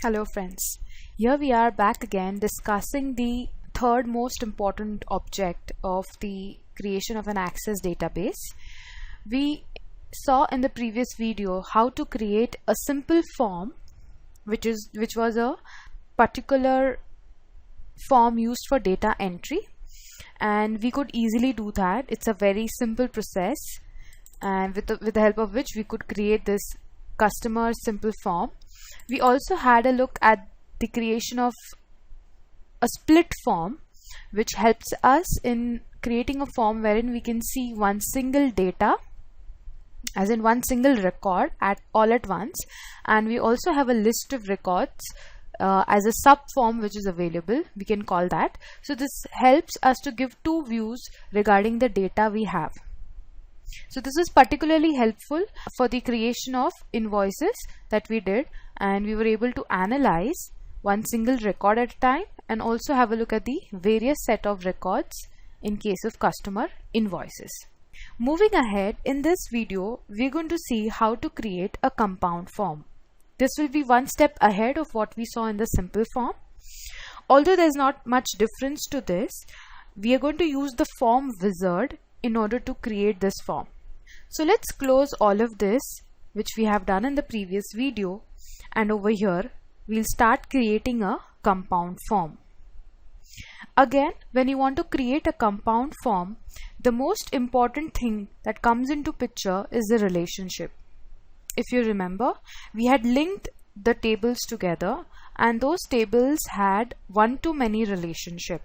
Hello friends, here we are back again discussing the third most important object of the creation of an Access database. We saw in the previous video how to create a simple form which was a particular form used for data entry, and we could easily do that. It's a very simple process, and with the help of which we could create this customer simple form. We also had a look at the creation of a split form, which helps us in creating a form wherein we can see one single data, as in one single record all at once, and we also have a list of records as a sub form which is available, we can call that. So this helps us to give two views regarding the data we have. So this is particularly helpful for the creation of invoices that we did, and we were able to analyze one single record at a time and also have a look at the various set of records in case of customer invoices. Moving ahead, in this video we're going to see how to create a compound form. This will be one step ahead of what we saw in the simple form. Although there's not much difference to this, we are going to use the form wizard in order to create this form. So let's close all of this which we have done in the previous video, and over here we'll start creating a compound form. Again, when you want to create a compound form, the most important thing that comes into picture is the relationship. If you remember, we had linked the tables together, and those tables had one-to-many relationship.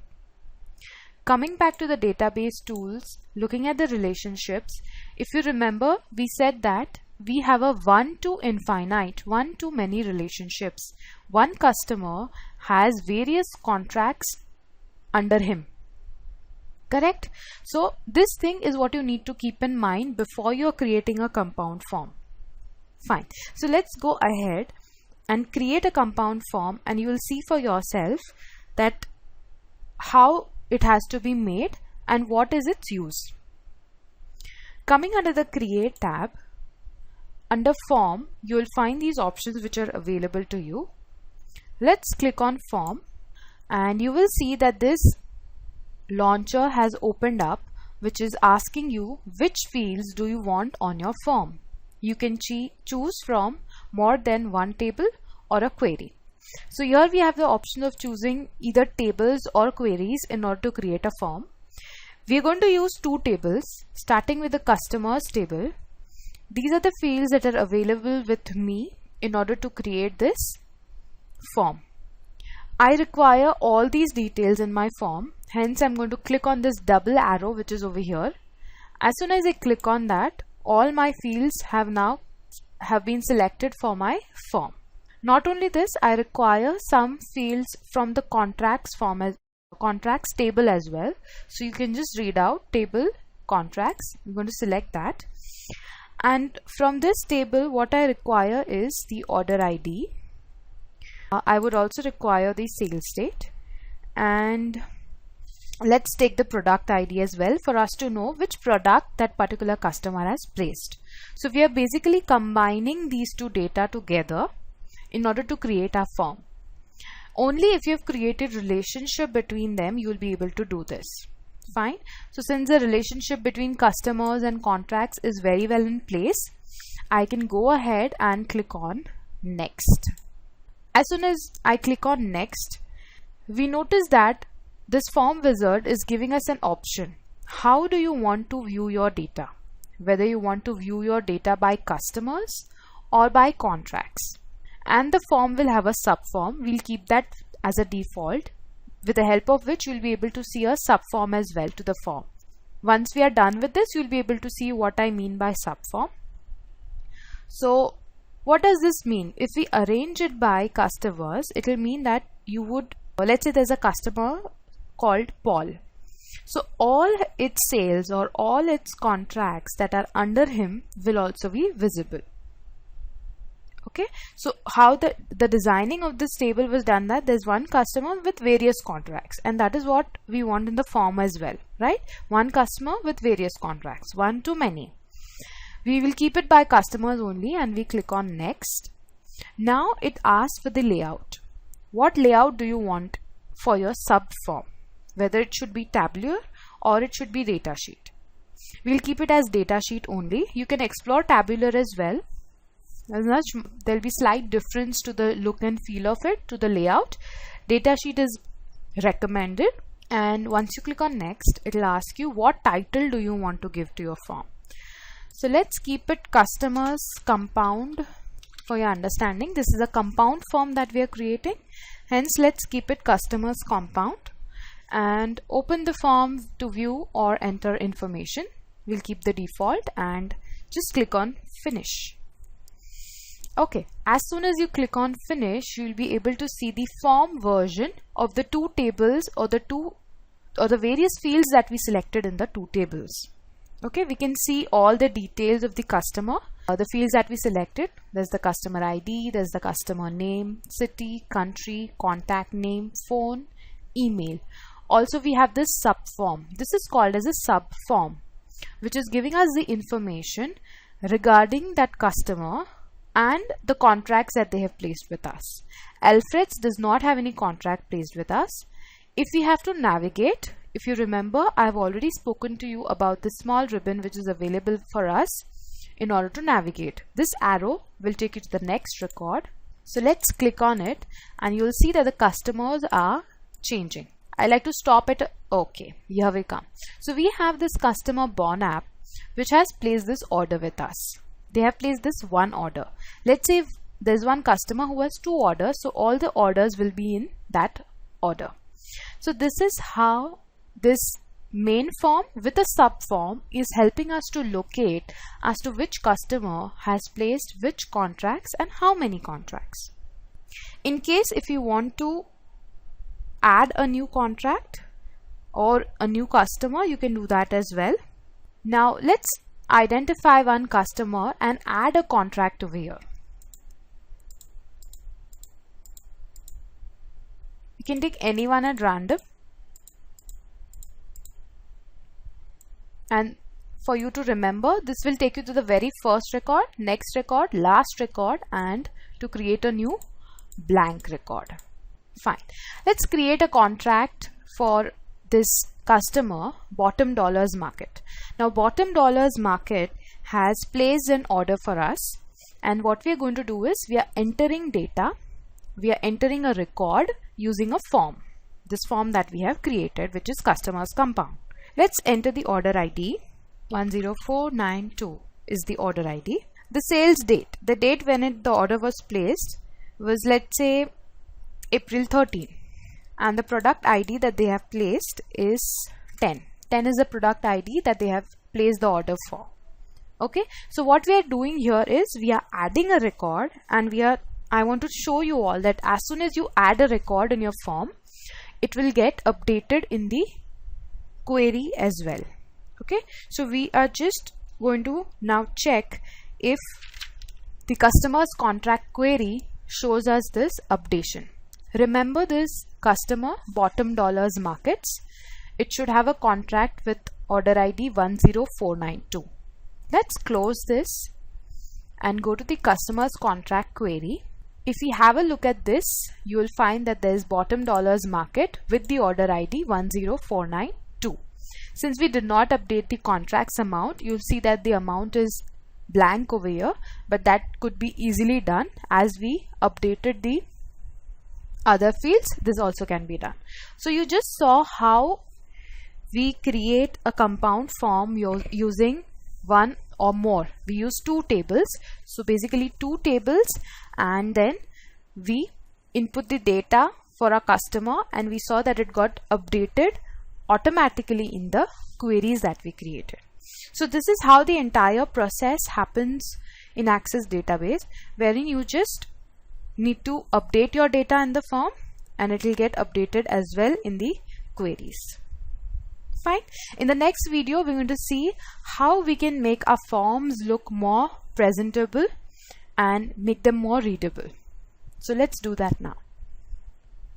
Coming back to the database tools, looking at the relationships, if you remember, we said that we have a one-to-infinite, one-to-many relationships. One customer has various contracts under him. Correct? So this thing is what you need to keep in mind before you're creating a compound form. Fine. So let's go ahead and create a compound form, and you will see for yourself that how it has to be made and what is its use. Coming under the Create tab, under Form, you will find these options which are available to you. Let's click on Form, and you will see that this launcher has opened up, which is asking you which fields do you want on your form. You can choose from more than one table or a query. So here we have the option of choosing either tables or queries in order to create a form. We are going to use two tables, starting with the customers table. These are the fields that are available with me in order to create this form. I require all these details in my form, hence I'm going to click on this double arrow which is over here. As soon as I click on that, all my fields have been selected for my form. Not only this, I require some fields from the contracts table as well. So you can just read out table contracts. I'm going to select that. And from this table, what I require is the order ID. I would also require the sales date, and let's take the product ID as well for us to know which product that particular customer has placed. So we are basically combining these two data together in order to create our form. Only if you have created relationship between them, you will be able to do this. Fine. So since the relationship between customers and contracts is very well in place, I can go ahead and click on Next. As soon as I click on Next, we notice that this form wizard is giving us an option. How do you want to view your data? Whether you want to view your data by customers or by contracts. And the form will have a subform. We'll keep that as a default, with the help of which you'll be able to see a subform as well to the form. Once we are done with this, you'll be able to see what I mean by subform. So what does this mean? If we arrange it by customers, it will mean that you would, let's say there's a customer called Paul. So all its sales or all its contracts that are under him will also be visible. Okay, so how the designing of this table was done, that there's one customer with various contracts, and that is what we want in the form as well, right? One customer with various contracts, one to many. We will keep it by customers only, and we click on Next. Now it asks for the layout. What layout do you want for your sub form? Whether it should be tabular or it should be datasheet. We'll keep it as datasheet only. You can explore tabular as well. There'll be slight difference to the look and feel of it, to the layout. Datasheet is recommended, and once you click on next, it'll ask you what title do you want to give to your form. So let's keep it customers compound for your understanding. This is a compound form that we are creating, hence let's keep it customers compound, and open the form to view or enter information. We'll keep the default and just click on finish. Okay, as soon as you click on finish, you'll be able to see the form version of the two tables or the various fields that we selected in the two tables. Okay, we can see all the details of the customer, the fields that we selected. There's the customer ID, there's the customer name, city, country, contact name, phone, email. Also we have this sub form. This is called as a sub form, which is giving us the information regarding that customer and the contracts that they have placed with us. Alfred's does not have any contract placed with us. If we have to navigate, if you remember, I have already spoken to you about the small ribbon which is available for us in order to navigate. This arrow will take you to the next record. So let's click on it and you'll see that the customers are changing. I like to stop at okay. Here we come. So we have this customer born app which has placed this order with us. They have placed this one order. Let's say if there's one customer who has two orders, so all the orders will be in that order. So this is how this main form with a sub form is helping us to locate as to which customer has placed which contracts and how many contracts. In case if you want to add a new contract or a new customer, you can do that as well. Now let's identify one customer and add a contract over here. You can take anyone at random, and for you to remember, this will take you to the very first record, next record, last record, and to create a new blank record. Fine. Let's create a contract for this customer, Bottom Dollars Market. Now Bottom Dollars Market has placed an order for us, and what we are going to do is we are entering data, we are entering a record using a form, this form that we have created, which is customers compound. Let's enter the order ID. 10492 is the order ID. The sales date, the date when the order was placed was, let's say, April 13, and the product ID that they have placed is 10. 10 is the product ID that they have placed the order for. Okay, so what we are doing here is we are adding a record, and I want to show you all that as soon as you add a record in your form, it will get updated in the query as well. Okay, so we are just going to now check if the customer's contract query shows us this updation. Remember this customer, Bottom Dollars Markets, it should have a contract with order ID 10492. Let's close this and go to the customer's contract query. If we have a look at this, you will find that there is Bottom Dollars Market with the order ID 10492. Since we did not update the contracts amount, you'll see that the amount is blank over here, but that could be easily done as we updated the other fields. This also can be done. So you just saw how we create a compound form using one or more. We use two tables, so basically two tables, and then we input the data for our customer, and we saw that it got updated automatically in the queries that we created. So this is how the entire process happens in Access database, wherein you just need to update your data in the form and it will get updated as well in the queries. Fine. In the next video, we're going to see how we can make our forms look more presentable and make them more readable. So let's do that now.